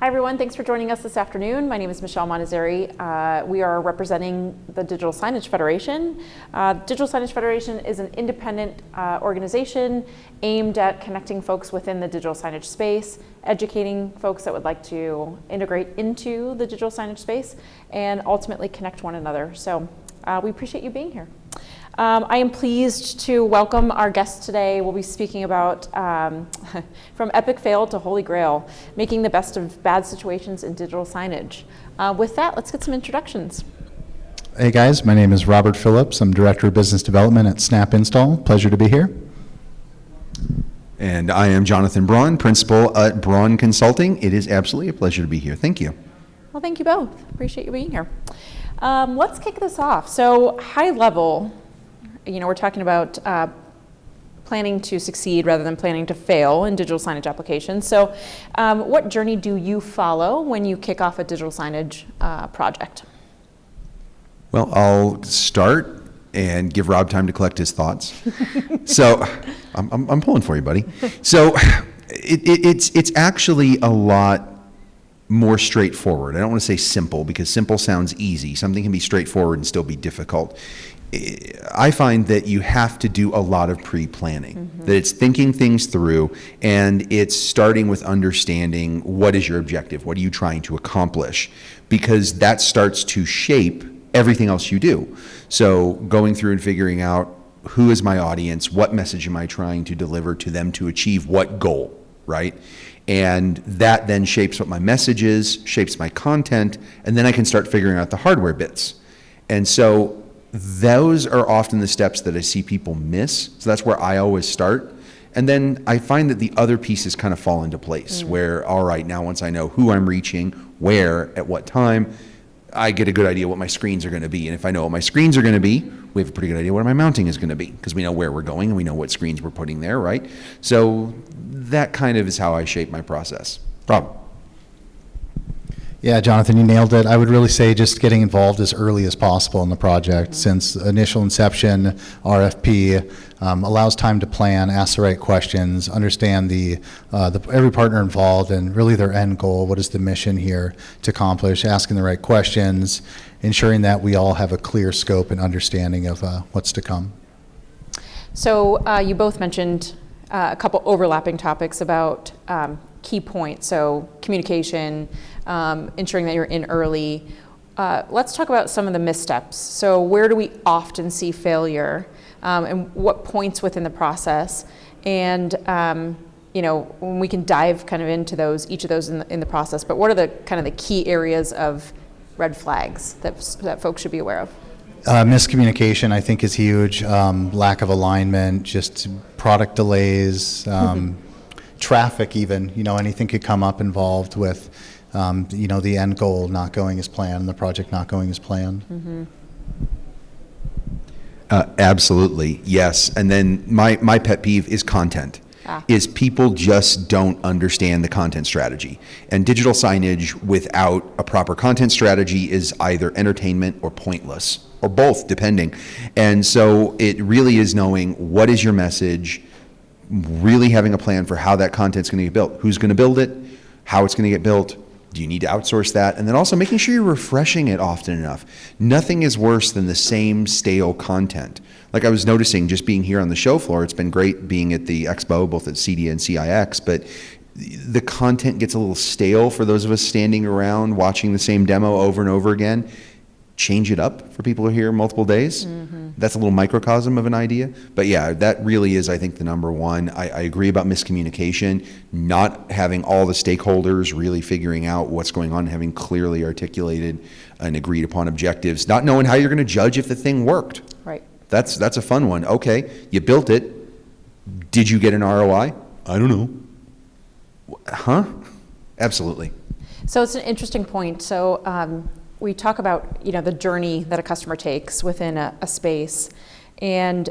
Hi everyone, thanks for joining us this afternoon. My name is Michelle Montazeri. We are representing the Digital Signage Federation. Digital Signage Federation is an independent organization aimed at connecting folks within the digital signage space, educating folks that would like to integrate into the digital signage space, and ultimately connect one another. So we appreciate you being here. I am pleased to welcome our guest today. We'll be speaking about from epic fail to holy grail, making the best of bad situations in digital signage. With that, let's get some introductions. Hey guys, my name is Robert Phillips. I'm Director of Business Development at Snap Install. Pleasure to be here. And I am Jonathan Braun, Principal at Braun Consulting. It is absolutely a pleasure to be here. Thank you. Well, thank you both. Appreciate you being here. Let's kick this off. So high level, we're talking about planning to succeed rather than planning to fail in digital signage applications. So what journey do you follow when you kick off a digital signage project? Well, I'll start and give Rob time to collect his thoughts. So I'm pulling for you, buddy. So it's actually a lot more straightforward. I don't want to say simple because simple sounds easy. Something can be straightforward and still be difficult. I find that you have to do a lot of pre-planning, that it's thinking things through, and it's starting with understanding what is your objective, what are you trying to accomplish, because that starts to shape everything else you do. So going through and figuring out who is my audience, what message am I trying to deliver to them to achieve what goal, right? And that then shapes what my message is, shapes my content, and then I can start figuring out the hardware bits. And so those are often the steps that I see people miss. So that's where I always start. And then I find that the other pieces kind of fall into place where, all right, now once I know who I'm reaching, where, at what time, I get a good idea what my screens are going to be. And if I know what my screens are going to be, we have a pretty good idea what my mounting is going to be because we know where we're going and we know what screens we're putting there, right? So that kind of is how I shape my process. Rob? Yeah, Jonathan, you nailed it. I would really say just getting involved as early as possible in the project. Since initial inception, RFP allows time to plan, ask the right questions, understand the every partner involved and really their end goal. What is the mission here to accomplish? Asking the right questions, ensuring that we all have a clear scope and understanding of what's to come. So you both mentioned a couple overlapping topics about key points, so communication, ensuring that you're in early. Let's talk about some of the missteps. So where do we often see failure, and what points within the process? And when we can dive kind of into each of those in the process. But what are the kind of the key areas of red flags that folks should be aware of? Miscommunication, I think, is huge. Lack of alignment, just product delays. Traffic even, anything could come up involved with, the end goal not going as planned, the project not going as planned. Absolutely, yes. And then my pet peeve is content. Is people just don't understand the content strategy. And digital signage without a proper content strategy is either entertainment or pointless, or both, depending. And so it really is knowing what is your message, really having a plan for how that content's going to get built, who's going to build it, how it's going to get built, do you need to outsource that, and then also making sure you're refreshing it often enough. Nothing is worse than the same stale content. Like I was noticing just being here on the show floor, it's been great being at the expo, both at CD and CIX, but the content gets a little stale for those of us standing around watching the same demo over and over again. Change it up for people who are here multiple days. That's a little microcosm of an idea. But yeah, that really is, I think, the number one. I agree about miscommunication, not having all the stakeholders really figuring out what's going on, having clearly articulated and agreed upon objectives, not knowing how you're going to judge if the thing worked. Right. That's a fun one. Okay, you built it. Did you get an ROI? I don't know. Huh? Absolutely. So it's an interesting point. So we talk about the journey that a customer takes within a space, and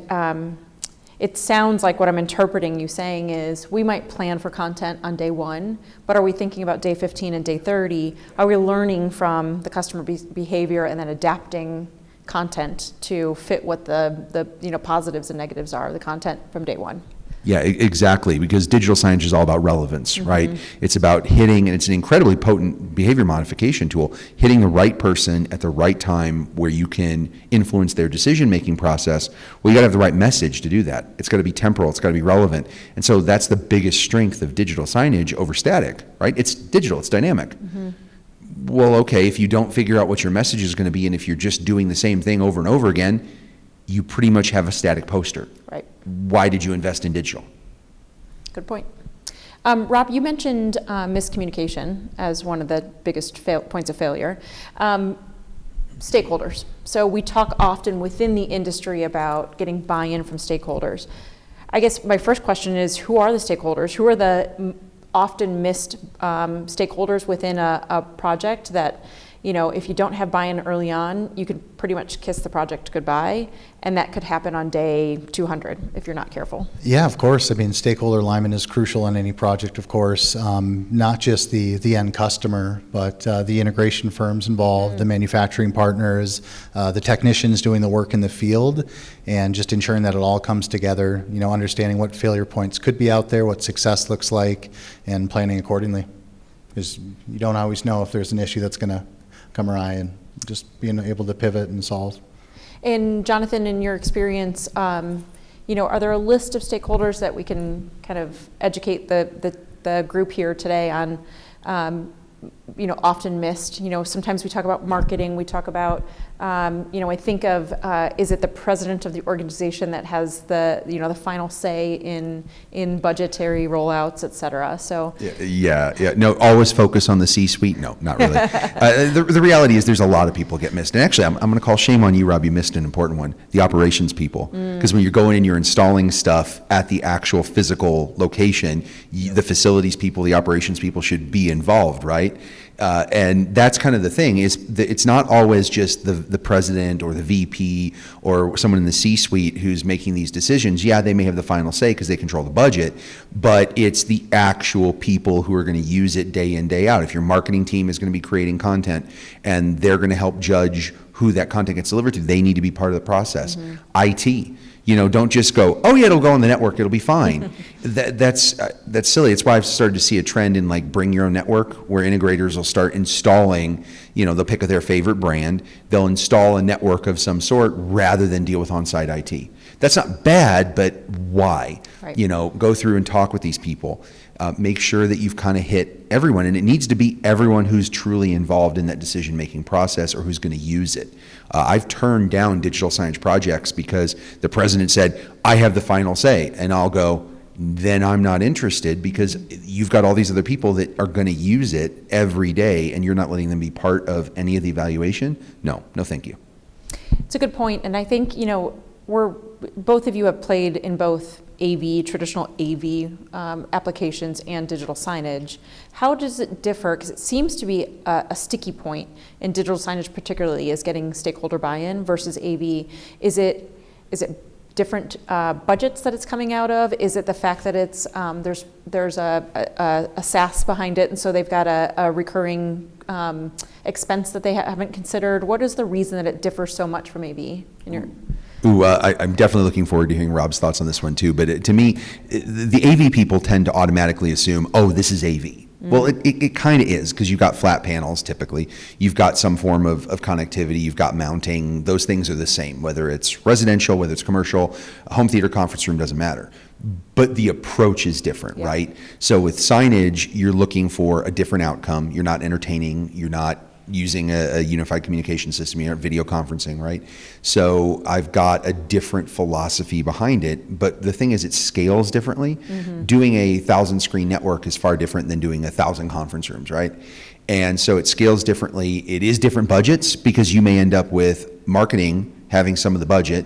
it sounds like what I'm interpreting you saying is we might plan for content on day 1, but are we thinking about day 15 and day 30? Are we learning from the customer behavior and then adapting content to fit what the positives and negatives are of the content from day 1? Yeah, exactly, because digital signage is all about relevance, right? It's about hitting, and it's an incredibly potent behavior modification tool, hitting the right person at the right time where you can influence their decision-making process. Well, you gotta have the right message to do that. It's gotta be temporal, it's gotta be relevant. And so that's the biggest strength of digital signage over static, right? It's digital, it's dynamic. Well, okay, if you don't figure out what your message is gonna be, and if you're just doing the same thing over and over again, you pretty much have a static poster. Right. Why did you invest in digital? Good point. Rob, you mentioned miscommunication as one of the biggest points of failure. Stakeholders. So we talk often within the industry about getting buy-in from stakeholders. I guess my first question is, who are the stakeholders? Who are the often missed stakeholders within a project that, you know, if you don't have buy-in early on, you could pretty much kiss the project goodbye, and that could happen on day 200 if you're not careful. Yeah, of course. I mean, stakeholder alignment is crucial in any project, of course. Not just the end customer, but the integration firms involved, the manufacturing partners, the technicians doing the work in the field, and just ensuring that it all comes together, you know, understanding what failure points could be out there, what success looks like, and planning accordingly. Because you don't always know if there's an issue that's going to come awry, and just being able to pivot and solve. And Jonathan, in your experience, you know, are there a list of stakeholders that we can kind of educate the group here today on, you know, often missed? You know, sometimes we talk about marketing, we talk about, you know, I think of, is it the president of the organization that has the, you know, the final say in budgetary rollouts, et cetera? So Yeah. No, always focus on the C-suite. No, not really. The reality is there's a lot of people get missed. And actually, I'm going to call shame on you, Rob. You missed an important one, the operations people. Because when you're going in, you're installing stuff at the actual physical location, the facilities people, the operations people should be involved, right? And that's kind of the thing, is that it's not always just the president or the VP or someone in the C-suite who's making these decisions. Yeah, they may have the final say because they control the budget, but it's the actual people who are going to use it day in, day out. If your marketing team is going to be creating content and they're going to help judge who that content gets delivered to, they need to be part of the process. IT. You know, don't just go, oh yeah, it'll go on the network, it'll be fine. That's silly. It's why I've started to see a trend in like bring your own network, where integrators will start installing, you know, they'll pick their favorite brand, they'll install a network of some sort rather than deal with on-site IT. That's not bad, but why? Right. You know, go through and talk with these people. Make sure that you've kind of hit everyone, and it needs to be everyone who's truly involved in that decision-making process or who's going to use it. I've turned down digital signage projects because the president said, I have the final say, and I'll go, then I'm not interested, because you've got all these other people that are going to use it every day, and you're not letting them be part of any of the evaluation. No, thank you. it's a good point, and I think, you know, both of you have played in both AV, traditional AV applications and digital signage. How does it differ? Because it seems to be a sticky point in digital signage, particularly, is getting stakeholder buy-in versus AV. Is it different budgets that it's coming out of? Is it the fact that it's there's a SaaS behind it, and so they've got a recurring expense that they haven't considered? What is the reason that it differs so much from AV in your? I'm definitely looking forward to hearing Rob's thoughts on this one too. But to me, the AV people tend to automatically assume, oh, this is AV. Well, it kind of is, because you've got flat panels typically. You've got some form of connectivity. You've got mounting. Those things are the same, whether it's residential, whether it's commercial, a home theater, conference room, doesn't matter. But the approach is different, Yeah. right? So with signage, you're looking for a different outcome. You're not entertaining. You're not using a unified communication system, you're video conferencing, right? So I've got a different philosophy behind it, but the thing is it scales differently. Doing a 1,000 screen network is far different than doing 1,000 conference rooms, right? And so it scales differently. It is different budgets, because you may end up with marketing having some of the budget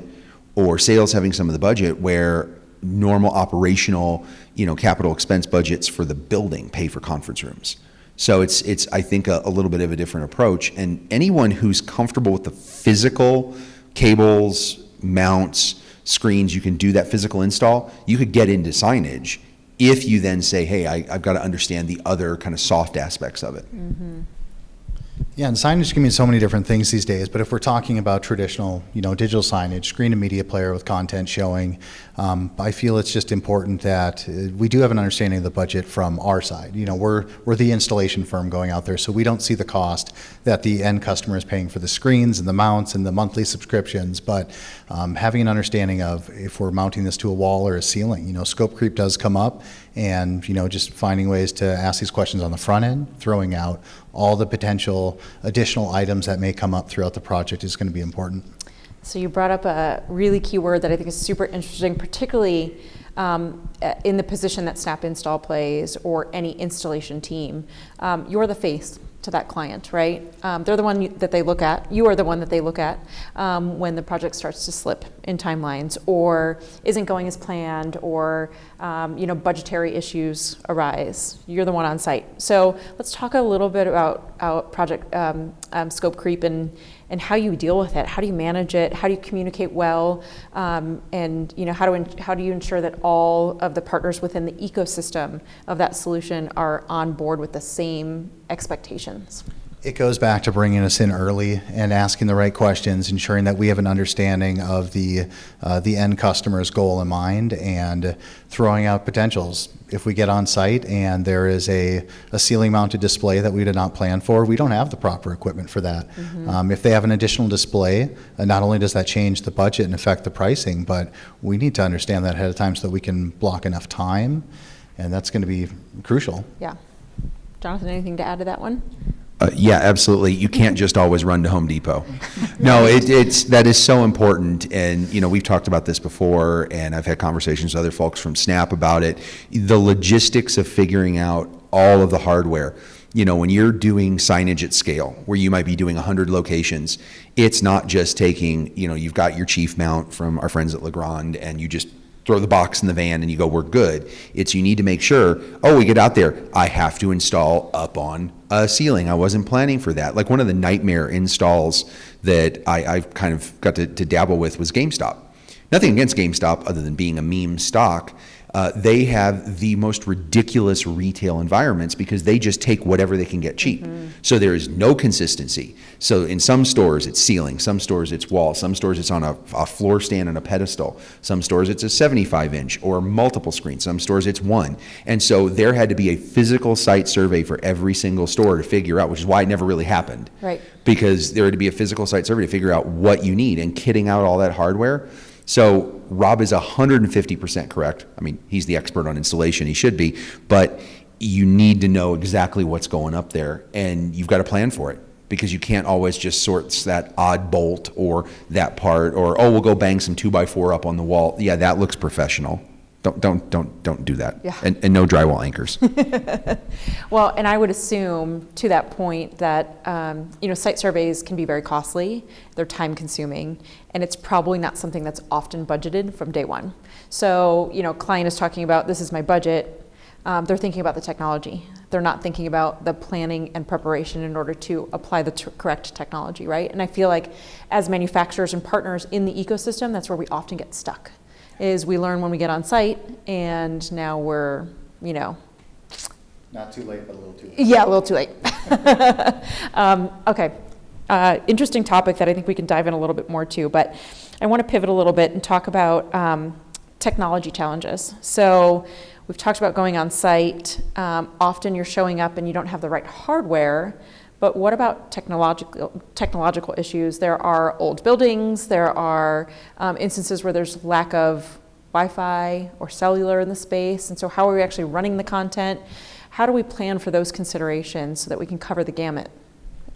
or sales having some of the budget, where normal operational, capital expense budgets for the building pay for conference rooms. So it's I think a little bit of a different approach, and anyone who's comfortable with the physical cables, mounts, screens, you can do that physical install, you could get into signage if you then say, hey, I've got to understand the other kind of soft aspects of it. Yeah, and signage can mean so many different things these days, but if we're talking about traditional, digital signage, screen and media player with content showing, I feel it's just important that we do have an understanding of the budget from our side. We're the installation firm going out there, so we don't see the cost that the end customer is paying for the screens and the mounts and the monthly subscriptions, but having an understanding of if we're mounting this to a wall or a ceiling, scope creep does come up, and just finding ways to ask these questions on the front end, throwing out all the potential additional items that may come up throughout the project is going to be important. So you brought up a really key word that I think is super interesting, particularly in the position that Snap Install plays or any installation team. You're the face to that client, right? They're the one that they look at. You are the one that they look at when the project starts to slip in timelines or isn't going as planned, or budgetary issues arise. You're the one on site. So let's talk a little bit about project scope creep and how you deal with it. How do you manage it? How do you communicate well? And how do you ensure that all of the partners within the ecosystem of that solution are on board with the same expectations? It goes back to bringing us in early and asking the right questions, ensuring that we have an understanding of the end customer's goal in mind, and throwing out potentials. If we get on site and there is a ceiling-mounted display that we did not plan for, we don't have the proper equipment for that. Mm-hmm. If they have an additional display, not only does that change the budget and affect the pricing, but we need to understand that ahead of time so that we can block enough time, and that's going to be crucial. Yeah. Jonathan, anything to add to that one? Yeah, absolutely. You can't just always run to Home Depot. No, that is so important. And, we've talked about this before, and I've had conversations with other folks from Snap about it. The logistics of figuring out all of the hardware. When you're doing signage at scale, where you might be doing 100 locations, it's not just taking, you've got your chief mount from our friends at Legrand, and you just throw the box in the van and you go, we're good. It's you need to make sure, we get out there, I have to install up on a ceiling. I wasn't planning for that. Like one of the nightmare installs that I've kind of got to dabble with was GameStop. Nothing against GameStop other than being a meme stock. They have the most ridiculous retail environments because they just take whatever they can get cheap. Mm-hmm. So there is no consistency. So in some stores it's ceiling, some stores it's wall, some stores it's on a floor stand and a pedestal, some stores it's a 75-inch or multiple screens, some stores it's one. And so there had to be a physical site survey for every single store to figure out, which is why it never really happened. Right. Because there had to be a physical site survey to figure out what you need, and kitting out all that hardware. So Rob is 150% correct. I mean, he's the expert on installation, he should be, but you need to know exactly what's going up there, and you've got to plan for it, because you can't always just sort that odd bolt or that part, or, we'll go bang some 2x4 up on the wall. Yeah, that looks professional. Don't do that. Yeah. And no drywall anchors. Well, and I would assume to that point that site surveys can be very costly, they're time consuming, and it's probably not something that's often budgeted from day one. So, client is talking about, this is my budget, they're thinking about the technology. They're not thinking about the planning and preparation in order to apply the correct technology, right? And I feel like as manufacturers and partners in the ecosystem, that's where we often get stuck. Is we learn when we get on site, and now we're, Not too late, but a little too late. Yeah, a little too late. Okay. Interesting topic that I think we can dive in a little bit more to, but I want to pivot a little bit and talk about technology challenges. So we've talked about going on site. Often you're showing up and you don't have the right hardware. But what about technological issues? There are old buildings, there are instances where there's lack of Wi-Fi or cellular in the space, and so how are we actually running the content? How do we plan for those considerations so that we can cover the gamut?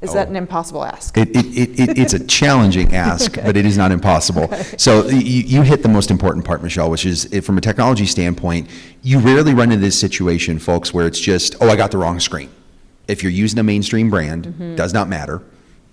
Is that an impossible ask? It's a challenging ask, Okay. But it is not impossible. Okay. So you hit the most important part, Michelle, which is from a technology standpoint, you rarely run into this situation, folks, where it's just, I got the wrong screen. If you're using a mainstream brand, mm-hmm. does not matter,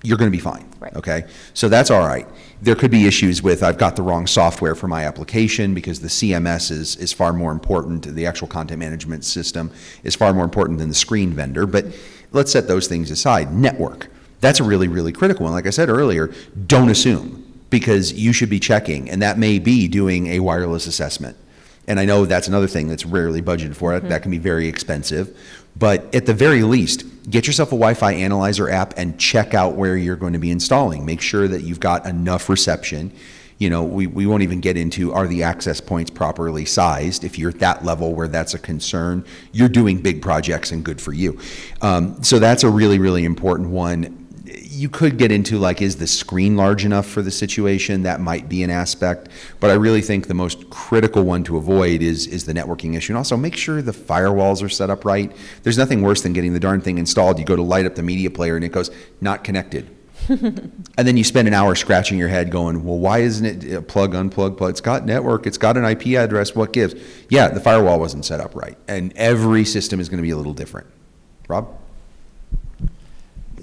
you're going to be fine, right. Okay? So that's all right. There could be issues with, I've got the wrong software for my application because the CMS is far more important, the actual content management system is far more important than the screen vendor, but let's set those things aside. Network, that's a really, really critical one. Like I said earlier, don't assume, because you should be checking, and that may be doing a wireless assessment. And I know that's another thing that's rarely budgeted for. That can be very expensive. But at the very least, get yourself a Wi-Fi analyzer app and check out where you're going to be installing. Make sure that you've got enough reception. You know, we won't even get into, are the access points properly sized? If you're at that level where that's a concern, you're doing big projects and good for you. So that's a really, really important one. You could get into, like, is the screen large enough for the situation? That might be an aspect, but I really think the most critical one to avoid is the networking issue. And also make sure the firewalls are set up right. There's nothing worse than getting the darn thing installed. You go to light up the media player and it goes, not connected. And then you spend an hour scratching your head going, well, why isn't it plug, unplug, plug? It's got network, it's got an IP address, what gives? Yeah, the firewall wasn't set up right. And every system is going to be a little different. Rob?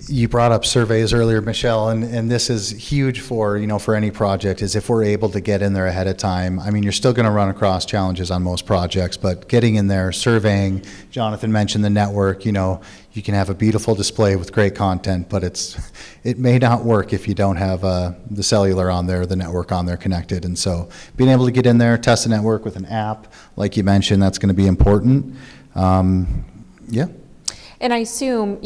You brought up surveys earlier, Michelle, and this is huge for, for any project, is if we're able to get in there ahead of time. I mean, you're still going to run across challenges on most projects, but getting in there, surveying, Jonathan mentioned the network, you can have a beautiful display with great content, but it may not work if you don't have the cellular on there, the network on there connected. And so being able to get in there, test the network with an app, like you mentioned, that's going to be important. Yeah. And I assume,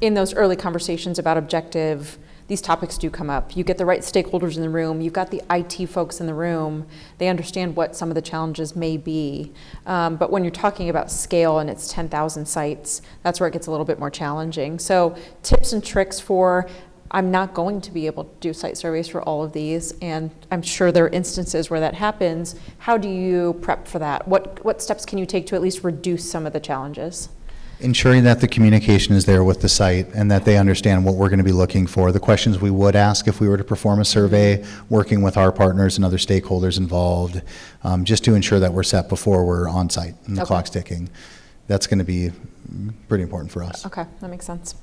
in those early conversations about objective, these topics do come up. You get the right stakeholders in the room. You've got the IT folks in the room. They understand what some of the challenges may be. But when you're talking about scale and it's 10,000 sites, that's where it gets a little bit more challenging. So tips and tricks for, I'm not going to be able to do site surveys for all of these, and I'm sure there are instances where that happens. How do you prep for that? What steps can you take to at least reduce some of the challenges? Ensuring that the communication is there with the site and that they understand what we're going to be looking for. The questions we would ask if we were to perform a survey, working with our partners and other stakeholders involved, just to ensure that we're set before we're on site and the clock's ticking. That's going to be pretty important for us. Okay, that makes sense.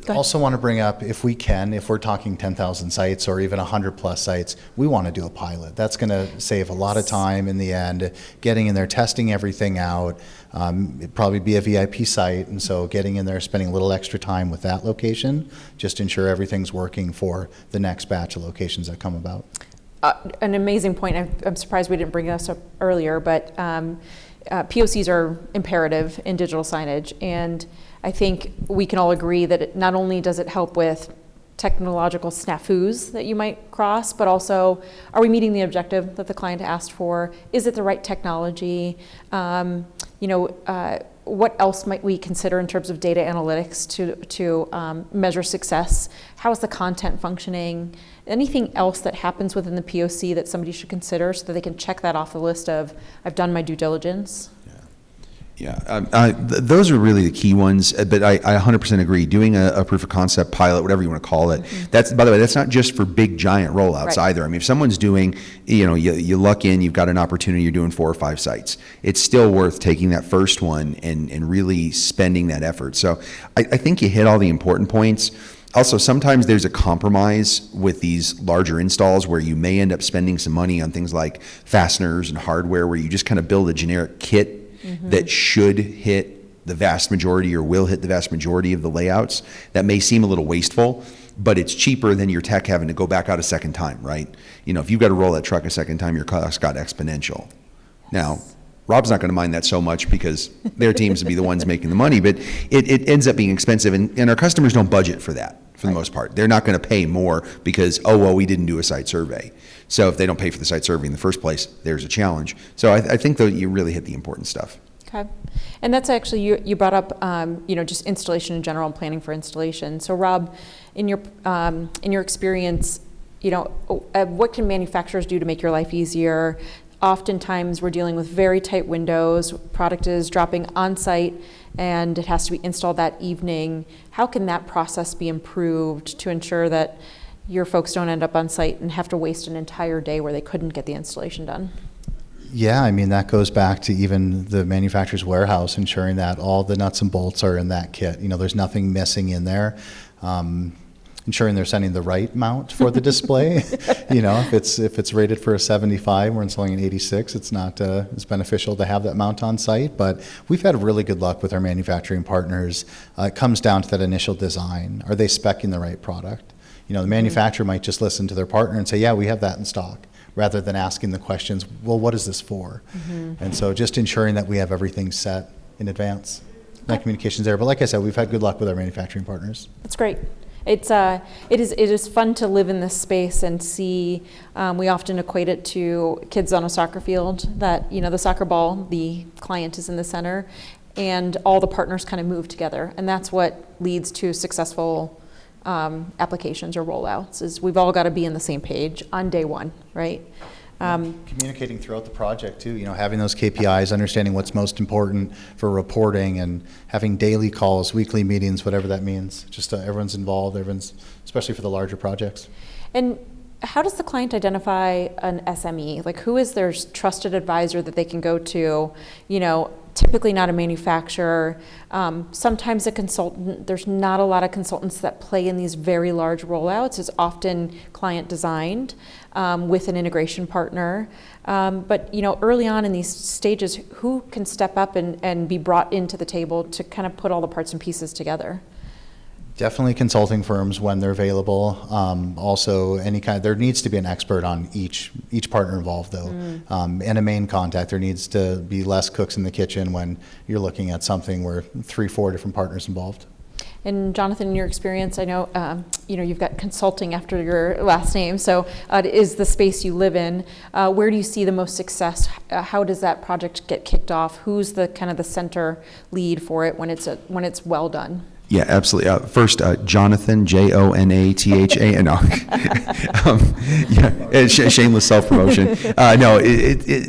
Also want to bring up, if we can, if we're talking 10,000 sites or even 100 plus sites, we want to do a pilot. That's going to save a lot of time in the end, getting in there, testing everything out. It'd probably be a VIP site, and so getting in there, spending a little extra time with that location, just to ensure everything's working for the next batch of locations that come about. An amazing point. I'm surprised we didn't bring this up earlier, but POCs are imperative in digital signage, and I think we can all agree that not only does it help with technological snafus that you might cross, but also, are we meeting the objective that the client asked for? Is it the right technology? What else might we consider in terms of data analytics to measure success? How is the content functioning? Anything else that happens within the POC that somebody should consider so that they can check that off the list of, I've done my due diligence? Yeah, those are really the key ones, but I 100% agree. Doing a proof of concept pilot, whatever you want to call it, that's, by the way, that's not just for big giant rollouts either. I mean, if someone's doing, you luck in, you've got an opportunity, you're doing 4 or 5 sites, it's still worth taking that first one and really spending that effort. So I think you hit all the important points. Also, sometimes there's a compromise with these larger installs where you may end up spending some money on things like fasteners and hardware, where you just kind of build a generic kit that should hit the vast majority or will hit the vast majority of the layouts. That may seem a little wasteful, but it's cheaper than your tech having to go back out a second time, right? If you've got to roll that truck a second time, your cost got exponential. Now, Rob's not going to mind that so much because their teams would be the ones making the money, but it ends up being expensive, and our customers don't budget for that for the most part. They're not going to pay more because, we didn't do a site survey. So if they don't pay for the site survey in the first place, there's a challenge. So I think that you really hit the important stuff. Okay. And that's actually, you brought up, just installation in general and planning for installation. So Rob, in your experience, what can manufacturers do to make your life easier? Oftentimes we're dealing with very tight windows. Product is dropping on site and it has to be installed that evening. How can that process be improved to ensure that your folks don't end up on site and have to waste an entire day where they couldn't get the installation done? Yeah, I mean, that goes back to even the manufacturer's warehouse, ensuring that all the nuts and bolts are in that kit. There's nothing missing in there. Ensuring they're sending the right mount for the display. If it's rated for a 75, we're installing an 86. It's not as beneficial to have that mount on site. But we've had really good luck with our manufacturing partners. It comes down to that initial design. Are they speccing the right product? The manufacturer might just listen to their partner and say, yeah, we have that in stock. rather than asking the questions, well, what is this for? And so just ensuring that we have everything set in advance. That communication's there. But like I said, we've had good luck with our manufacturing partners. That's great. It is fun to live in this space and see. We often equate it to kids on a soccer field. That the soccer ball, the client is in the center, and all the partners kind of move together, and that's what leads to successful applications or rollouts. Is we've all got to be on the same page on day one, right? Communicating throughout the project too, having those KPIs, understanding what's most important for reporting, and having daily calls, weekly meetings, whatever that means. Just everyone's involved, especially for the larger projects. And how does the client identify an SME? Like, who is their trusted advisor that they can go to? Typically not a manufacturer, sometimes a consultant. There's not a lot of consultants that play in these very large rollouts. It's often client designed with an integration partner. But early on in these stages, who can step up and be brought into the table to kind of put all the parts and pieces together? Definitely consulting firms when they're available. Also, there needs to be an expert on each partner involved, though, and a main contact. There needs to be less cooks in the kitchen when you're looking at something where 3-4 different partners involved. And Jonathan, in your experience, I know you've got consulting after your last name, so it is the space you live in. Where do you see the most success? How does that project get kicked off? Who's the kind of the center lead for it when it's well done? Yeah, absolutely. First, Jonathan, Jonathan. No, shameless self-promotion. No,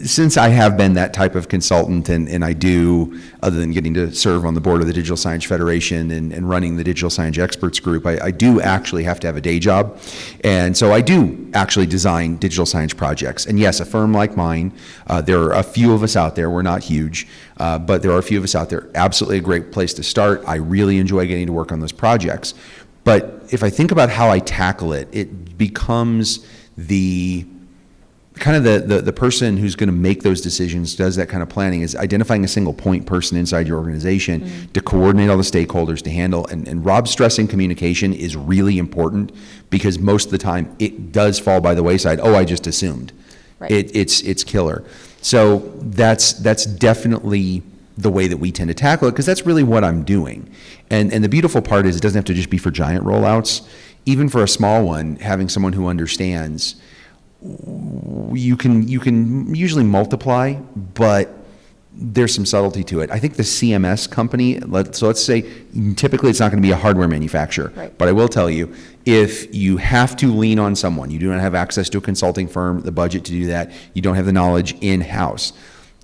since I have been that type of consultant, and I do, other than getting to serve on the board of the Digital Signage Federation and running the Digital Signage Experts Group, I do actually have to have a day job. And so I do actually design digital signage projects. And yes, a firm like mine, there are a few of us out there. We're not huge, but there are a few of us out there. Absolutely a great place to start. I really enjoy getting to work on those projects. But if I think about how I tackle it, it becomes the person who's going to make those decisions, does that kind of planning, is identifying a single point person inside your organization to coordinate all the stakeholders to handle. And Rob's stressing communication is really important, because most of the time it does fall by the wayside. Oh, I just assumed. Right. It's killer. So that's definitely the way that we tend to tackle it, because that's really what I'm doing. And the beautiful part is it doesn't have to just be for giant rollouts. Even for a small one, having someone who understands, you can usually multiply, but there's some subtlety to it. I think the CMS company, let's say typically it's not going to be a hardware manufacturer, right. But I will tell you, if you have to lean on someone, you do not have access to a consulting firm, the budget to do that, you don't have the knowledge in-house,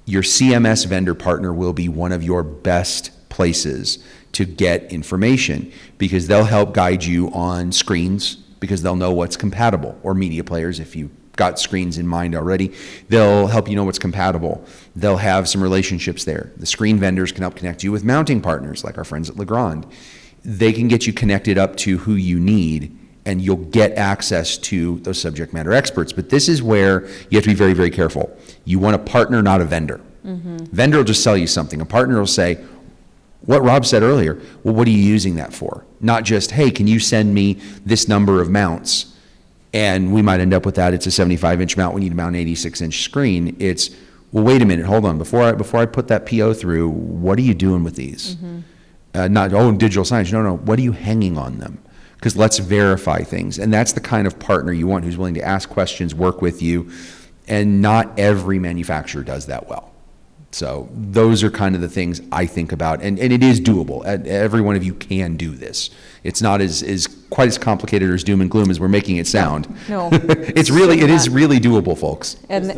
your CMS vendor partner will be one of your best places to get information, because they'll help guide you on screens, because they'll know what's compatible, or media players if you got screens in mind already. They'll help you know what's compatible. They'll have some relationships there. The screen vendors can help connect you with mounting partners like our friends at Legrand. They can get you connected up to who you need, and you'll get access to those subject matter experts. But this is where you have to be very, very careful. You want a partner, not a vendor. Vendor will just sell you something. A partner will say, what Rob said earlier, well, what are you using that for? Not just, hey, can you send me this number of mounts? And we might end up with that. It's a 75-inch mount. We need to mount an 86-inch screen. It's, well, wait a minute, hold on. Before I put that PO through, what are you doing with these? Not, digital signage. No, what are you hanging on them? Because let's verify things. And that's the kind of partner you want, who's willing to ask questions, work with you. And not every manufacturer does that well. So those are kind of the things I think about, and it is doable. Every one of you can do this. It's not as quite as complicated or as doom and gloom as we're making it sound. No, it is really doable, folks. And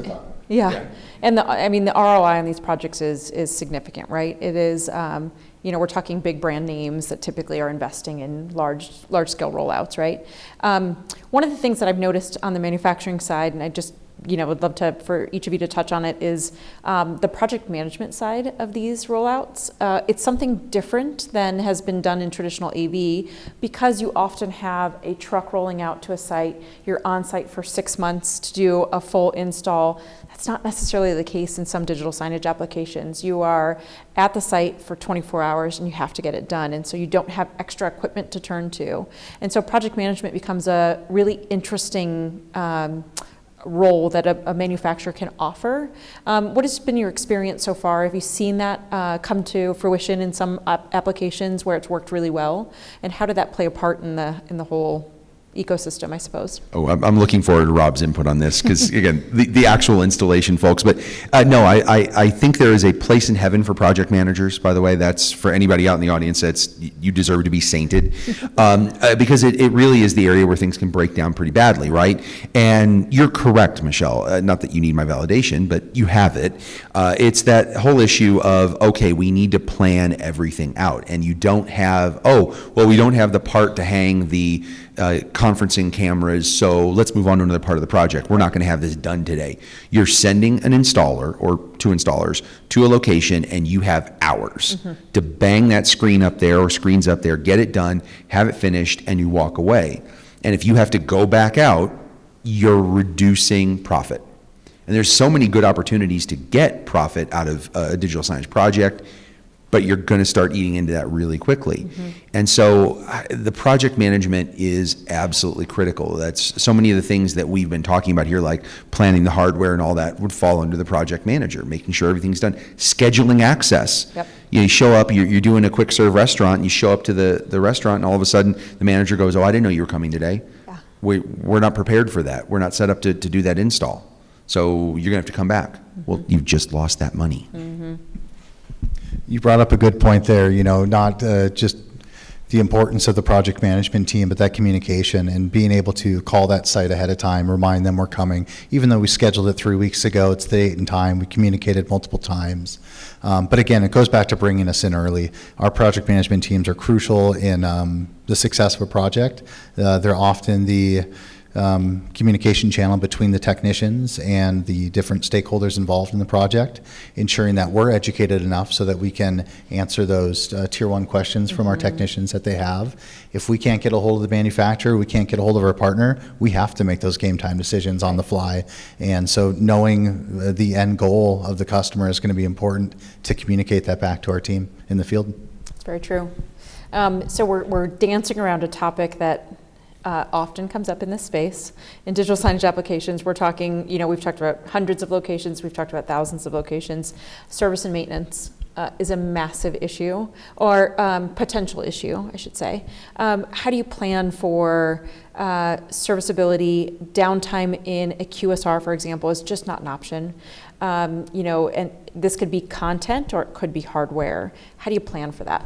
and the ROI on these projects is significant, right? It is. We're talking big brand names that typically are investing in large scale rollouts, right? One of the things that I've noticed on the manufacturing side, and I just would love for each of you to touch on it, is the project management side of these rollouts. It's something different than has been done in traditional AV, because you often have a truck rolling out to a site. You're on site for 6 months to do a full install. That's not necessarily the case in some digital signage applications. You are at the site for 24 hours and you have to get it done. And so you don't have extra equipment to turn to. And so project management becomes a really interesting role that a manufacturer can offer. What has been your experience so far? Have you seen that come to fruition in some applications where it's worked really well? And how did that play a part in the whole ecosystem, I suppose? Oh, I'm looking forward to Rob's input on this because, again, the actual installation, folks. But no, I think there is a place in heaven for project managers, by the way. That's for anybody out in the audience. You deserve to be sainted because it really is the area where things can break down pretty badly, right? And you're correct, Michelle. Not that you need my validation, but you have it. It's that whole issue of, okay, we need to plan everything out. And you don't have, we don't have the part to hang the conferencing cameras, so let's move on to another part of the project. We're not going to have this done today. You're sending an installer or two installers to a location, and you have hours to bang that screen up there or screens up there, get it done, have it finished, and you walk away. And if you have to go back out, you're reducing profit. And there's so many good opportunities to get profit out of a digital signage project, but you're going to start eating into that really quickly. And so the project management is absolutely critical. That's so many of the things that we've been talking about here, like planning the hardware and all that, would fall under the project manager, making sure everything's done. Scheduling access. Yep. You show up, you're doing a quick serve restaurant, and you show up to the restaurant, and all of a sudden the manager goes, I didn't know you were coming today. Yeah. We're not prepared for that. We're not set up to do that install. So you're going to have to come back. Well, you've just lost that money. You brought up a good point there, not just the importance of the project management team, but that communication and being able to call that site ahead of time, remind them we're coming. Even though we scheduled it 3 weeks ago, it's the date and time. We communicated multiple times. But again, it goes back to bringing us in early. Our project management teams are crucial in the success of a project. They're often the communication channel between the technicians and the different stakeholders involved in the project, ensuring that we're educated enough so that we can answer those tier one questions from our technicians that they have. If we can't get a hold of the manufacturer, we can't get a hold of our partner, we have to make those game time decisions on the fly. And so knowing the end goal of the customer is going to be important to communicate that back to our team in the field. It's very true. So we're dancing around a topic that often comes up in this space. In digital signage applications, we're talking, we've talked about hundreds of locations, we've talked about thousands of locations. Service and maintenance is a massive issue, or potential issue, I should say. How do you plan for serviceability? Downtime in a QSR, for example, is just not an option. And this could be content or it could be hardware. How do you plan for that?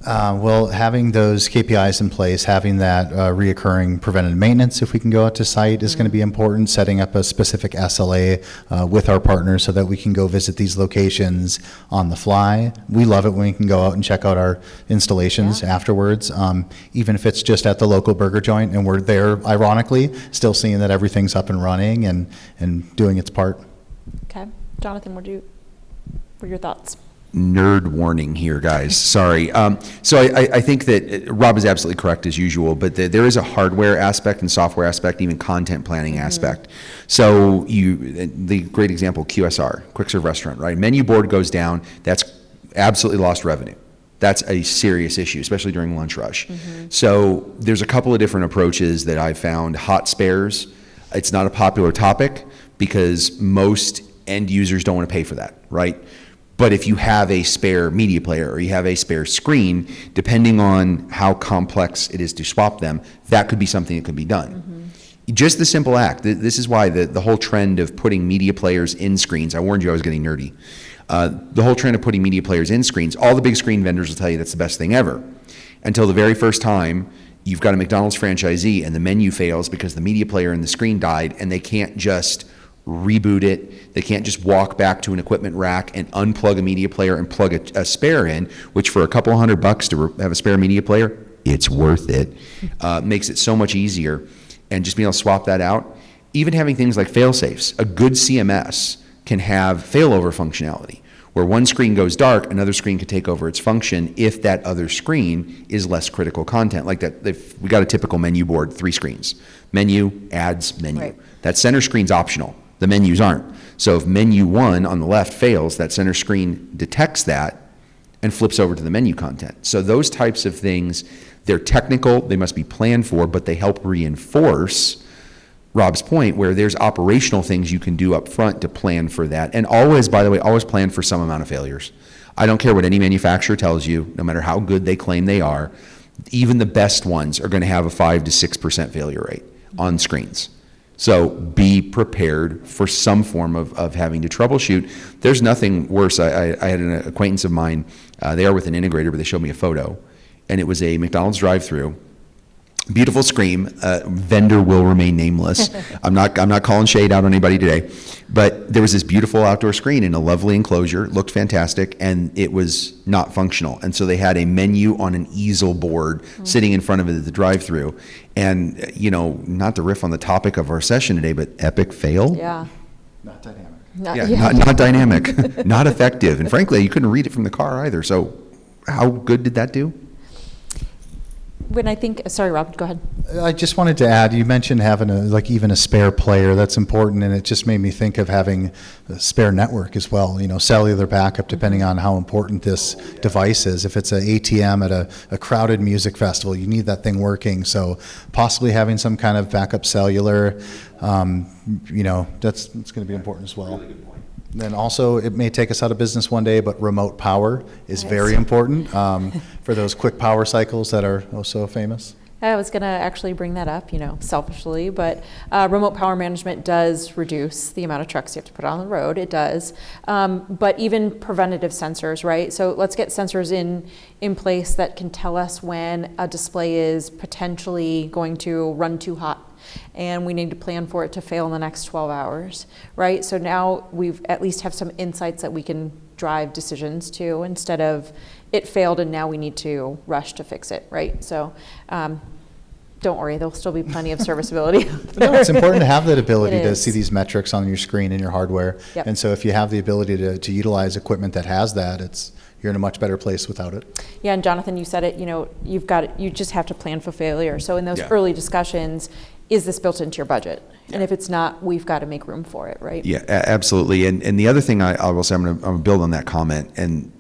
Well, having those KPIs in place, having that reoccurring preventative maintenance, if we can go out to site, is going to be important. Setting up a specific SLA with our partners so that we can go visit these locations on the fly. We love it when we can go out and check out our installations afterwards, even if it's just at the local burger joint and we're there, ironically, still seeing that everything's up and running and doing its part. Okay. Jonathan, what are your thoughts? Nerd warning here, guys. Sorry. So I think that Rob is absolutely correct as usual, but there is a hardware aspect and software aspect, even content planning aspect. So the great example, QSR, quick serve restaurant, right? Menu board goes down, that's absolutely lost revenue. That's a serious issue, especially during lunch rush. So there's a couple of different approaches that I've found. Hot spares, it's not a popular topic because most end users don't want to pay for that, right? But if you have a spare media player or you have a spare screen, depending on how complex it is to swap them, that could be something that could be done. Just the simple act. This is why the whole trend of putting media players in screens, I warned you I was getting nerdy. The whole trend of putting media players in screens, all the big screen vendors will tell you that's the best thing ever. Until the very first time you've got a McDonald's franchisee and the menu fails because the media player and the screen died and they can't just reboot it. They can't just walk back to an equipment rack and unplug a media player and plug a spare in, which for a couple $100 to have a spare media player, it's worth it. Makes it so much easier. And just being able to swap that out. Even having things like fail safes. A good CMS can have failover functionality, where one screen goes dark, another screen can take over its function if that other screen is less critical content. Like that, if we got a typical menu board, 3 screens. Menu, ads, menu. Right. That center screen's optional. The menus aren't. So if menu 1 on the left fails, that center screen detects that and flips over to the menu content. So those types of things, they're technical, they must be planned for, but they help reinforce Rob's point, where there's operational things you can do up front to plan for that. And always, by the way, always plan for some amount of failures. I don't care what any manufacturer tells you, no matter how good they claim they are, even the best ones are going to have a 5 to 6% failure rate on screens. So be prepared for some form of having to troubleshoot. There's nothing worse. I had an acquaintance of mine, they are with an integrator, but they showed me a photo, and it was a McDonald's drive-through. Beautiful screen. Vendor will remain nameless. I'm not calling shade out on anybody today, but there was this beautiful outdoor screen in a lovely enclosure. Looked fantastic, and it was not functional. And so they had a menu on an easel board sitting in front of it at the drive-through. And not to riff on the topic of our session today, but epic fail. Yeah. Not dynamic. Not dynamic, not effective, and frankly, you couldn't read it from the car either. So, how good did that do? When I think, sorry, Rob, go ahead. I just wanted to add, you mentioned having even a spare player. That's important, and it just made me think of having a spare network as well, cellular backup, depending on how important this device is. If it's an ATM at a crowded music festival, you need that thing working. So possibly having some kind of backup cellular, that's going to be important as well. Really good point. Then also, it may take us out of business one day, but remote power is very important for those quick power cycles that are oh so famous. I was going to actually bring that up, selfishly, but remote power management does reduce the amount of trucks you have to put on the road. It does. But even preventative sensors, right? So let's get sensors in place that can tell us when a display is potentially going to run too hot, and we need to plan for it to fail in the next 12 hours, right? So now we've at least have some insights that we can drive decisions to, instead of it failed and now we need to rush to fix it, right? So don't worry, there'll still be plenty of serviceability. No, it's important to have that ability It to is. see these metrics on your screen and your hardware. Yep. And so if you have the ability to utilize equipment that has that, you're in a much better place without it. Yeah, and Jonathan, you said it, you just have to plan for failure. So in those early discussions, is this built into your budget? And if it's not, we've got to make room for it, right? Yeah, absolutely. And the other thing I will say, I'm going to build on that comment, and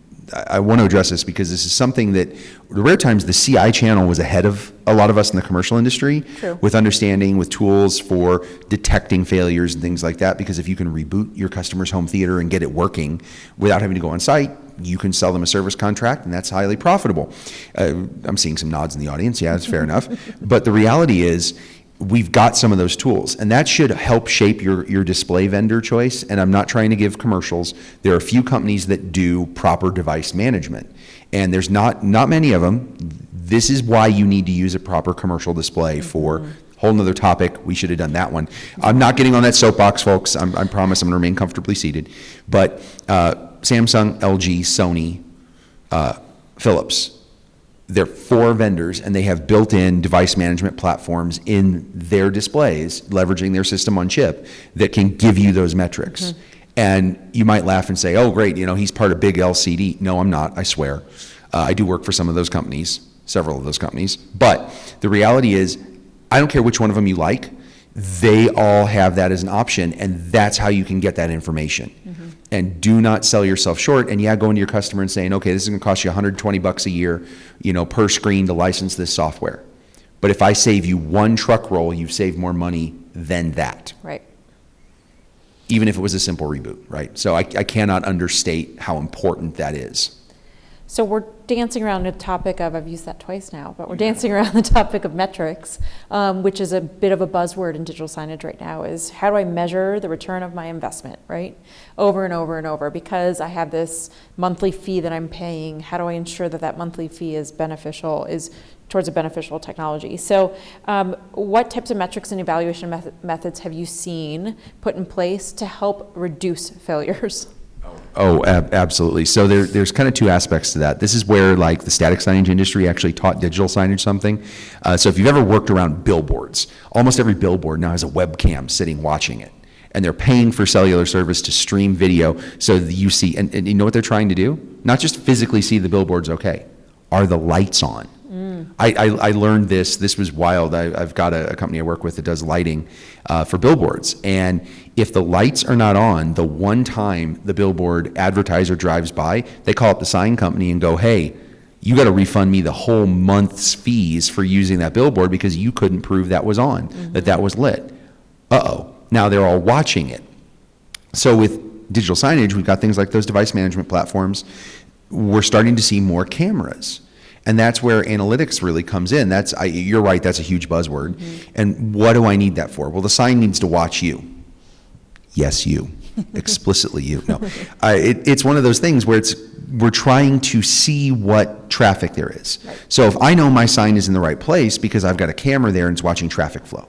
I want to address this because this is something that, the rare times the CI channel was ahead of a lot of us in the commercial industry. True. With understanding, with tools for detecting failures and things like that, because if you can reboot your customer's home theater and get it working without having to go on site, you can sell them a service contract, and that's highly profitable. I'm seeing some nods in the audience. Yeah, that's fair enough. But the reality is, we've got some of those tools, and that should help shape your display vendor choice. And I'm not trying to give commercials. There are a few companies that do proper device management, and there's not many of them. This is why you need to use a proper commercial display for whole nother topic. We should have done that one. I'm not getting on that soapbox, folks. I promise I'm going to remain comfortably seated. But Samsung, LG, Sony, Philips, they're 4 vendors, and they have built-in device management platforms in their displays, leveraging their system on chip, that can give you those metrics. And you might laugh and say, oh, great, he's part of big LCD. No, I'm not, I swear. I do work for some of those companies, several of those companies. But the reality is, I don't care which one of them you like, they all have that as an option, and that's how you can get that information. And do not sell yourself short. And going to your customer and saying, okay, this is going to cost you $120 a year, per screen to license this software. But if I save you one truck roll, you've saved more money than that. Right. Even if it was a simple reboot, right? So I cannot understate how important that is. So we're dancing around the topic of, I've used that twice now, but we're dancing around the topic of metrics, which is a bit of a buzzword in digital signage right now, is how do I measure the return of my investment, right? Over and over and over, because I have this monthly fee that I'm paying. How do I ensure that that monthly fee is towards a beneficial technology? So what types of metrics and evaluation methods have you seen put in place to help reduce failures? Oh, absolutely. So there's kind of 2 aspects to that. This is where the static signage industry actually taught digital signage something. So if you've ever worked around billboards, almost every billboard now has a webcam sitting watching it. And they're paying for cellular service to stream video so that you see, and you know what they're trying to do? Not just physically see the billboards okay. Are the lights on? I learned this was wild. I've got a company I work with that does lighting for billboards. And if the lights are not on, the one time the billboard advertiser drives by, they call up the sign company and go, hey, you got to refund me the whole month's fees for using that billboard because you couldn't prove that was on, that was lit. uh-oh, now they're all watching it. So with digital signage, we've got things like those device management platforms. We're starting to see more cameras. And that's where analytics really comes in. You're right, that's a huge buzzword. Mm-hmm. And what do I need that for? Well, the sign needs to watch you. Yes, you. Explicitly you. No. It's one of those things where we're trying to see what traffic there is. Right. So if I know my sign is in the right place because I've got a camera there and it's watching traffic flow,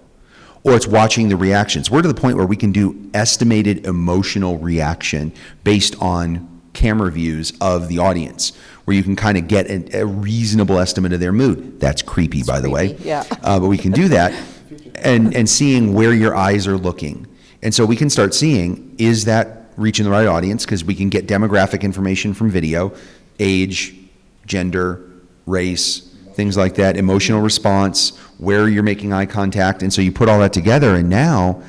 or it's watching the reactions, we're to the point where we can do estimated emotional reaction based on camera views of the audience, where you can kind of get a reasonable estimate of their mood. That's creepy, by the way. Yeah. But we can do that, and seeing where your eyes are looking. And so we can start seeing, is that reaching the right audience? Because we can get demographic information from video, age, gender, race, things like that, emotional response, where you're making eye contact. And so you put all that together, and now,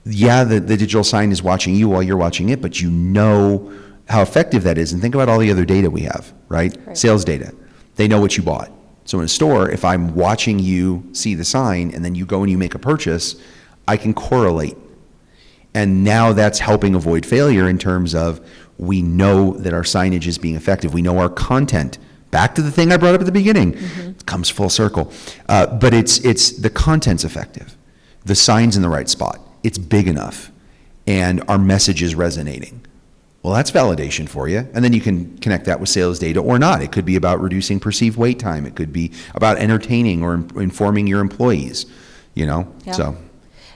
yeah, the digital sign is watching you while you're watching it, but you know how effective that is. And think about all the other data we have, right? Sales data. They know what you bought. So in a store, if I'm watching you see the sign and then you go and you make a purchase, I can correlate. And now that's helping avoid failure in terms of, we know that our signage is being effective. We know our content. Back to the thing I brought up at the beginning. Mm-hmm. It comes full circle. But it's the content's effective. The sign's in the right spot. It's big enough. And our message is resonating. Well, that's validation for you. And then you can connect that with sales data or not. It could be about reducing perceived wait time. It could be about entertaining or informing your employees, Yeah. So.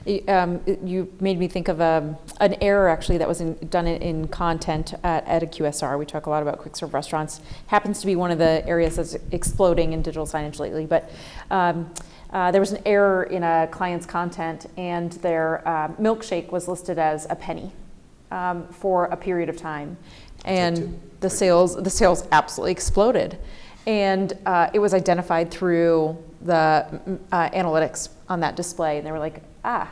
You made me think of an error actually that was done in content at a QSR. We talk a lot about quick serve restaurants. Happens to be one of the areas that's exploding in digital signage lately. But there was an error in a client's content, and their milkshake was listed as a penny for a period of time, and the sales absolutely exploded. And it was identified through the analytics on that display, and they were like,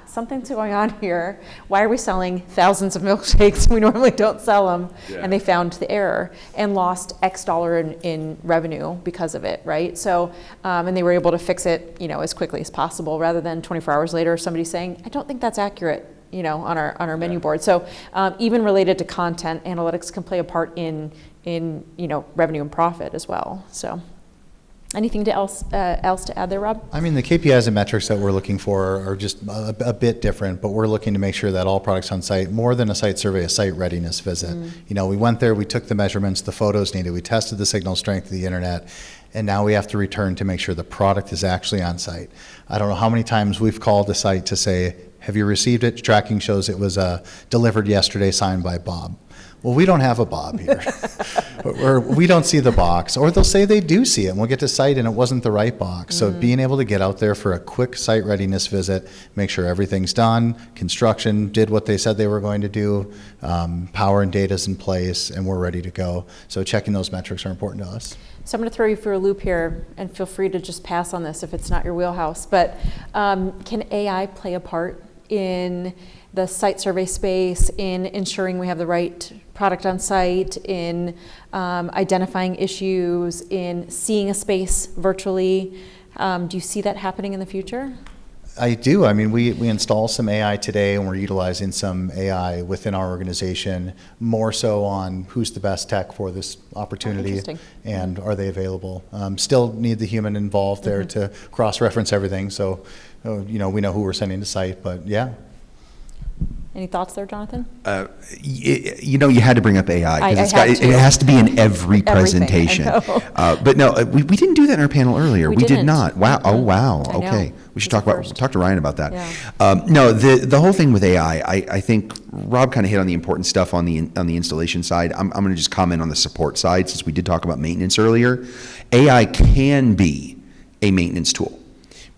something's going on here. Why are we selling thousands of milkshakes? We normally don't sell them. Yeah. And they found the error and lost X dollar in revenue because of it, right? So, and they were able to fix it, as quickly as possible, rather than 24 hours later, somebody saying, I don't think that's accurate, on our menu board. So even related to content, analytics can play a part in revenue and profit as well. So. Anything else to add there, Rob? I mean, the KPIs and metrics that we're looking for are just a bit different, but we're looking to make sure that all products on site, more than a site survey, a site readiness visit. We went there, we took the measurements, the photos needed, we tested the signal strength of the internet, and now we have to return to make sure the product is actually on site. I don't know how many times we've called the site to say, have you received it? Tracking shows it was delivered yesterday, signed by Bob. Well, we don't have a Bob here, or we don't see the box, or they'll say they do see it, and we'll get to site and it wasn't the right box. So being able to get out there for a quick site readiness visit, make sure everything's done, construction did what they said they were going to do, power and data's in place, and we're ready to go. So checking those metrics are important to us. So I'm going to throw you for a loop here, and feel free to just pass on this if it's not your wheelhouse, but can AI play a part in the site survey space, in ensuring we have the right product on site, in identifying issues, in seeing a space virtually? Do you see that happening in the future? I do. I mean, we install some AI today, and we're utilizing some AI within our organization, more so on who's the best tech for this opportunity and are they available. Still need the human involved there to cross-reference everything. So, we know who we're sending to site, but yeah. Any thoughts there, Jonathan? You had to bring up AI because it has to be in every presentation. But no, we didn't do that in our panel earlier. We did not. Wow. Oh, wow. Okay. We should talk to Ryan about that. Yeah. No, the whole thing with AI, I think Rob kind of hit on the important stuff on the installation side. I'm going to just comment on the support side, since we did talk about maintenance earlier. AI can be a maintenance tool,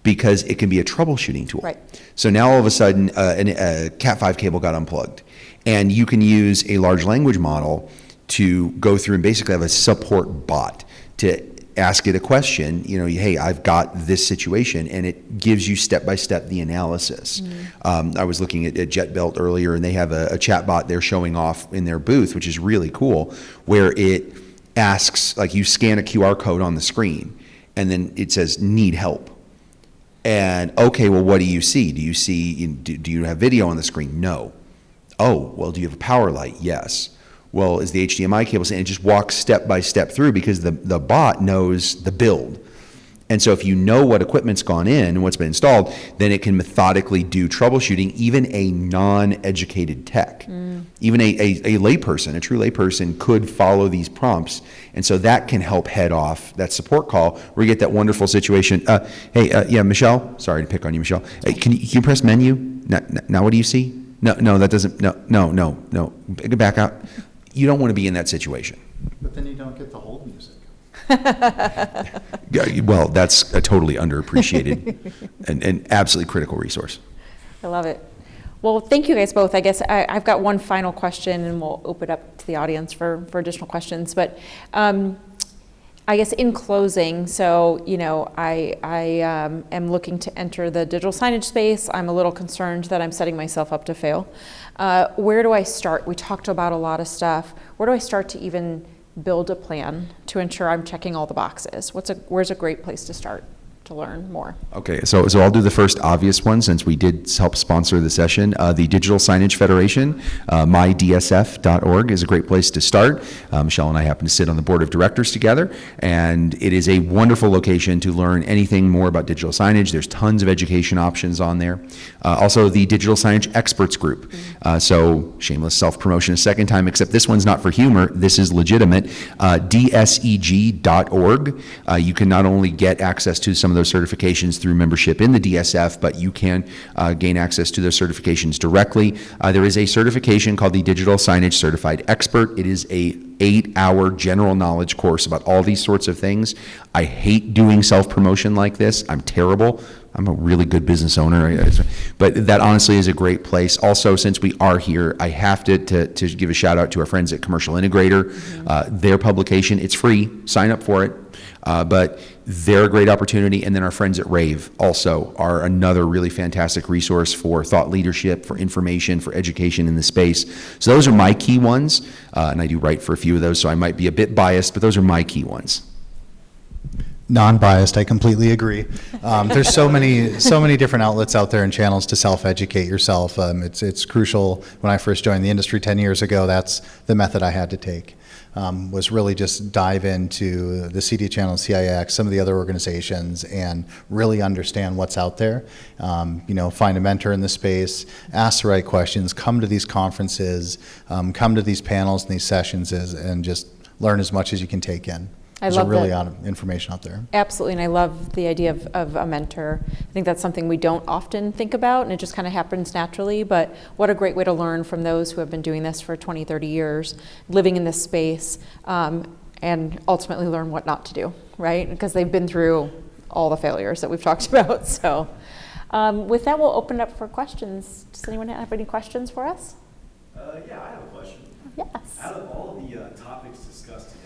because it can be a troubleshooting tool. Right. So now all of a sudden a Cat5 cable got unplugged, and you can use a large language model to go through and basically have a support bot to ask it a question, hey, I've got this situation, and it gives you step-by-step the analysis. I was looking at JetBelt earlier, and they have a chat bot they're showing off in their booth, which is really cool, where it asks, like, you scan a QR code on the screen, and then it says, need help. And okay, well, what do you see? Do you see, do you have video on the screen? No. Oh, well, do you have a power light? Yes. Well, is the HDMI cable, and it just walks step by step through because the bot knows the build. And so if you know what equipment's gone in and what's been installed, then it can methodically do troubleshooting, even a non-educated tech. Even a layperson, a true layperson could follow these prompts. And so that can help head off that support call where you get that wonderful situation. Yeah, Michelle, sorry to pick on you, Michelle. Hey, can you press menu? Now what do you see? No, that doesn't, no. Back out. You don't want to be in that situation. But then you don't get the hold music. Yeah, well, that's a totally underappreciated and absolutely critical resource. I love it. Well, thank you guys both. I guess I've got one final question, and we'll open up to the audience for additional questions. But I guess in closing, so, I am looking to enter the digital signage space. I'm a little concerned that I'm setting myself up to fail. Where do I start? We talked about a lot of stuff. Where do I start to even build a plan to ensure I'm checking all the boxes? Where's a great place to start to learn more? Okay, so I'll do the first obvious one since we did help sponsor the session. The Digital Signage Federation, mydsf.org is a great place to start. Michelle and I happen to sit on the board of directors together, and it is a wonderful location to learn anything more about digital signage. There's tons of education options on there. Also, the Digital Signage Experts Group. So shameless self-promotion a second time, except this one's not for humor. This is legitimate. dseg.org. You can not only get access to some of those certifications through membership in the DSF, but you can gain access to those certifications directly. There is a certification called the Digital Signage Certified Expert. It is a 8-hour general knowledge course about all these sorts of things. I hate doing self-promotion like this. I'm terrible. I'm a really good business owner, but that honestly is a great place. Also, since we are here, I have to give a shout out to our friends at Commercial Integrator. Their publication, it's free, sign up for it, but they're a great opportunity. And then our friends at Rave also are another really fantastic resource for thought leadership, for information, for education in the space. So those are my key ones, and I do write for a few of those, so I might be a bit biased, but those are my key ones. Non-biased, I completely agree. There's so many different outlets out there and channels to self-educate yourself. It's crucial. When I first joined the industry 10 years ago, that's the method I had to take. Was really just dive into the CD channel, CIX, some of the other organizations, and really understand what's out there. Find a mentor in the space, ask the right questions, come to these conferences, come to these panels and these sessions, and just learn as much as you can take in. There's a really lot of information out there. Absolutely, and I love the idea of a mentor. I think that's something we don't often think about, and it just kind of happens naturally, but what a great way to learn from those who have been doing this for 20, 30 years, living in this space, and ultimately learn what not to do, right? Because they've been through all the failures that we've talked about. So with that, we'll open it up for questions. Does anyone have any questions for us? Yeah, I have a question. Yes. Out of all of the topics discussed today,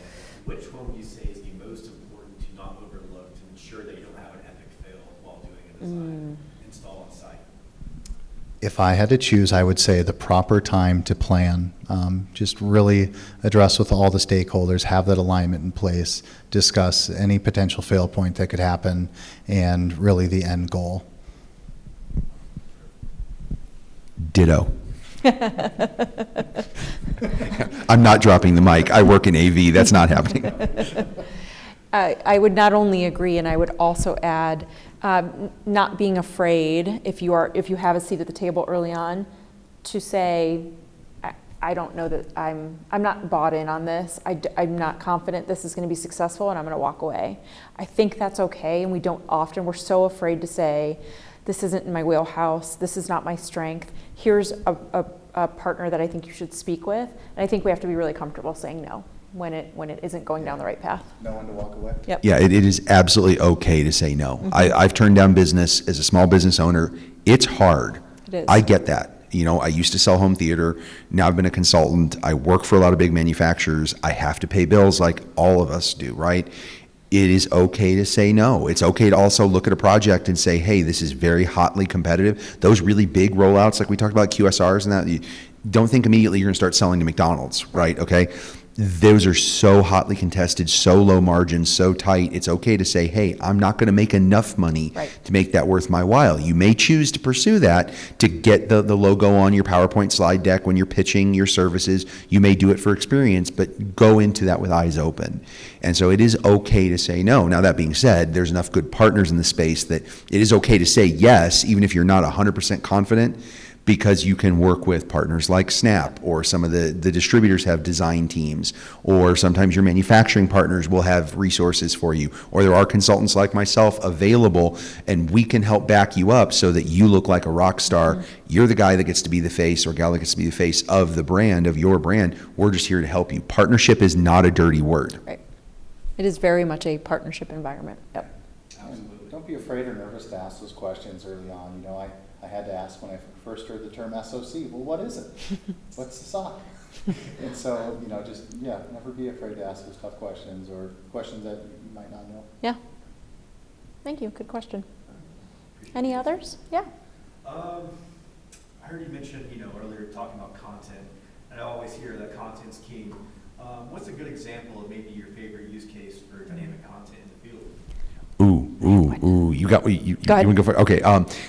which one would you say is the most important to not overlook to ensure that you don't have an epic fail while doing a design install on site? If I had to choose, I would say the proper time to plan. Just really address with all the stakeholders, have that alignment in place, discuss any potential fail point that could happen, and really the end goal. Ditto. I'm not dropping the mic. I work in AV. That's not happening. I would not only agree, and I would also add, not being afraid if you have a seat at the table early on, to say, I don't know that I'm not bought in on this. I'm not confident this is going to be successful, and I'm going to walk away. I think that's okay, and we're so afraid to say, this isn't in my wheelhouse, this is not my strength, here's a partner that I think you should speak with. And I think we have to be really comfortable saying no when it isn't going down the right path. Know when to walk away. Yep. Yeah, it is absolutely okay to say no. I've turned down business as a small business owner. It's hard. It is. I get that. I used to sell home theater. Now I've been a consultant. I work for a lot of big manufacturers. I have to pay bills like all of us do, right? It is okay to say no. It's okay to also look at a project and say, hey, this is very hotly competitive. Those really big rollouts, like we talked about QSRs and that, you don't think immediately you're going to start selling to McDonald's, right? Okay. those are so hotly contested, so low margin, so tight. It's okay to say, hey, I'm not going to make enough money to make that worth my while. You may choose to pursue that to get the logo on your PowerPoint slide deck when you're pitching your services. You may do it for experience, but go into that with eyes open. And so it is okay to say no. Now, that being said, there's enough good partners in the space that it is okay to say yes, even if you're not 100% confident, because you can work with partners like Snap, or some of the distributors have design teams, or sometimes your manufacturing partners will have resources for you, or there are consultants like myself available, and we can help back you up so that you look like a rock star. You're the guy that gets to be the face, or gal that gets to be the face of the brand, of your brand. We're just here to help you. Partnership is not a dirty word. Right. It is very much a partnership environment. Yep. Absolutely. Don't be afraid or nervous to ask those questions early on. You know, I had to ask when I first heard the term SOC, well, what is it? What's the SOC? And so, you know, just, never be afraid to ask those tough questions, or questions that you might not know. Yeah. Thank you. Good question. Any others? Yeah. I heard you mention, earlier talking about content, and I always hear that content's king. What's a good example of maybe your favorite use case for dynamic content in the field? Ooh, you want to go for it? Okay,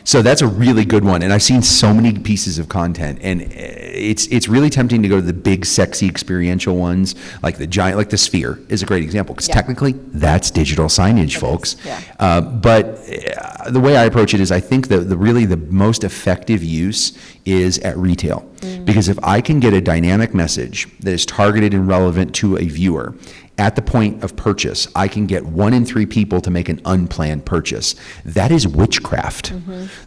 so that's a really good one, and I've seen so many pieces of content, and it's really tempting to go to the big, sexy, experiential ones, like the giant, like the Sphere is a great example, because technically that's digital signage, folks. But the way I approach it is, I think that really the most effective use is at retail, because if I can get a dynamic message that is targeted and relevant to a viewer at the point of purchase, I can get 1 in 3 people to make an unplanned purchase. That is witchcraft.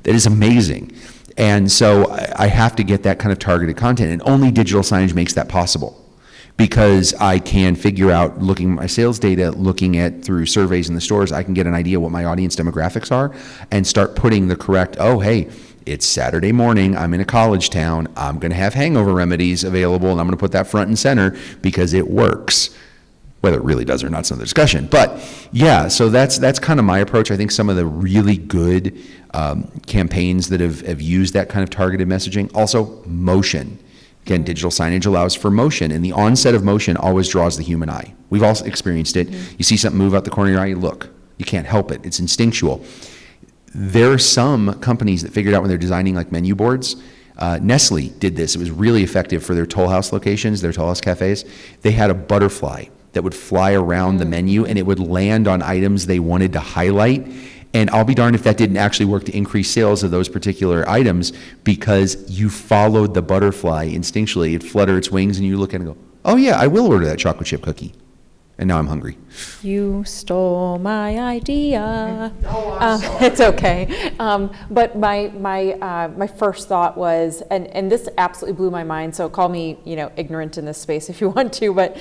That is amazing. And so I have to get that kind of targeted content, and only digital signage makes that possible, because I can figure out, looking at my sales data, looking at through surveys in the stores, I can get an idea what my audience demographics are, and start putting the correct, oh, hey, it's Saturday morning, I'm in a college town, I'm gonna have hangover remedies available, and I'm gonna put that front and center because it works. Whether it really does or not is another discussion. But yeah, so that's kind of my approach. I think some of the really good campaigns that have used that kind of targeted messaging. Also, motion. Again, digital signage allows for motion, and the onset of motion always draws the human eye. We've all experienced it. You see something move out the corner of your eye, you look. You can't help it. It's instinctual. There are some companies that figured out when they're designing like menu boards. Nestle did this. It was really effective for their Toll House locations, their Toll House cafes. They had a butterfly that would fly around the menu, and it would land on items they wanted to highlight. And I'll be darned if that didn't actually work to increase sales of those particular items, because you followed the butterfly instinctually. It fluttered its wings, and you look at it and go, oh yeah, I will order that chocolate chip cookie. And now I'm hungry. You stole my idea. It's okay. But my first thought was, and this absolutely blew my mind. So call me, ignorant in this space if you want to. But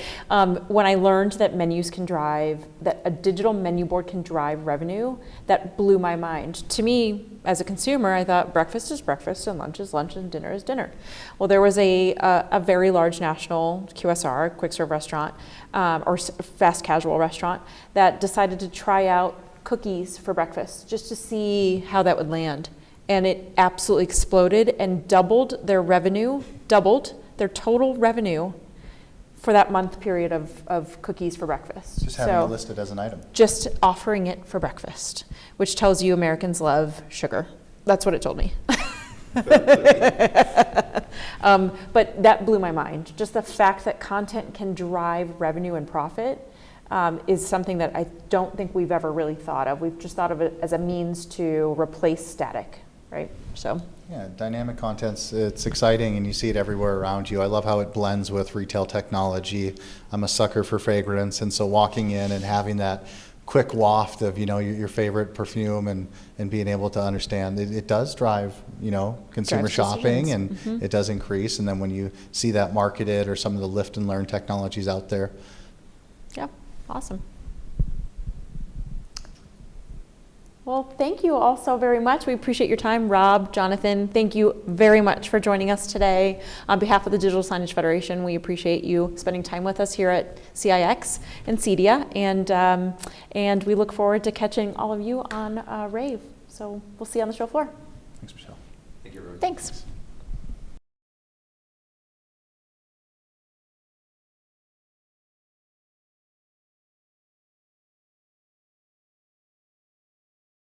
when I learned that that a digital menu board can drive revenue, that blew my mind. To me, as a consumer, I thought breakfast is breakfast and lunch is lunch and dinner is dinner. Well, there was a very large national QSR, quick serve restaurant, or fast casual restaurant, that decided to try out cookies for breakfast just to see how that would land. And it absolutely exploded and doubled their total revenue for that month period of cookies for breakfast. Just having it listed as an item. Just offering it for breakfast, which tells you Americans love sugar. That's what it told me. But that blew my mind. Just the fact that content can drive revenue and profit is something that I don't think we've ever really thought of. We've just thought of it as a means to replace static, right? So. Yeah, dynamic content's, it's exciting, and you see it everywhere around you. I love how it blends with retail technology. I'm a sucker for fragrance, and so walking in and having that quick waft of, your favorite perfume, and being able to understand it does drive, consumer shopping, and it does increase. And then when you see that marketed, or some of the lift and learn technologies out there. Yeah, awesome. Well, thank you all so very much. We appreciate your time. Rob, Jonathan, thank you very much for joining us today. On behalf of the Digital Signage Federation, we appreciate you spending time with us here at CIX and CEDIA, and we look forward to catching all of you on Rave. So we'll see you on the show floor. Thanks, Michelle. Thank you, everyone. Thanks.